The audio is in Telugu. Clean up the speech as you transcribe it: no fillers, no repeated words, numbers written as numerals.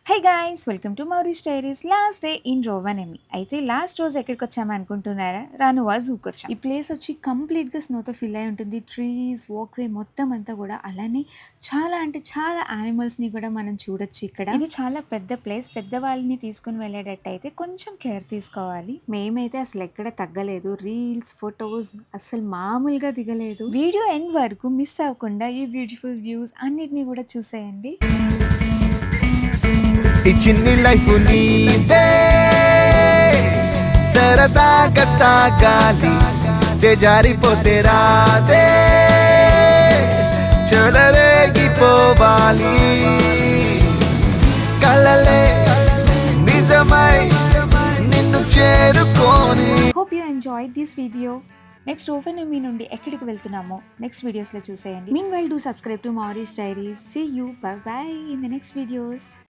High guys welcome to Mauri's diaries last day in Rovaniemi. అయితే లాస్ట్ రోజు ఎక్కడికి వచ్చాము అనుకుంటున్నారా? రానువా జూకి వచ్చాం. ఈ ప్లేస్ వచ్చి కంప్లీట్ గా స్నోతో ఫిల్ అయి ఉంటుంది. ట్రీస్ వాక్వే మొత్తం అంతా కూడా అలానే చాలా అంటే చాలా యానిమల్స్ ని కూడా మనం చూడొచ్చు ఇక్కడ. ఇది చాలా పెద్ద ప్లేస్. పెద్దవాళ్ళని తీసుకుని వెళ్ళేటట్టు అయితే కొంచెం కేర్ తీసుకోవాలి. మేమైతే అసలు ఎక్కడ తగ్గలేదు. రీల్స్ ఫొటోస్ అసలు మామూలుగా దిగలేదు. వీడియో ఎండ్ వరకు మిస్ అవ్వకుండా ఈ బ్యూటిఫుల్ వ్యూస్ అన్నిటిని కూడా చూసేయండి. ఈ చిన్ని లైఫ్ నీదే సరదాగా సాగాలి జారిపోతే రాదే చెలరేగిపోవాలి కలలే నిజమై నిన్ను చేరుకోని. Hope you enjoy this video. Next Rovaniemi నుండి ఎక్కడికి వెళ్తున్నామో నెక్స్ట్ వీడియోస్లో చూసేయండి. Meanwhile do subscribe to Mauri's diaries. See you. Bye bye in the next videos.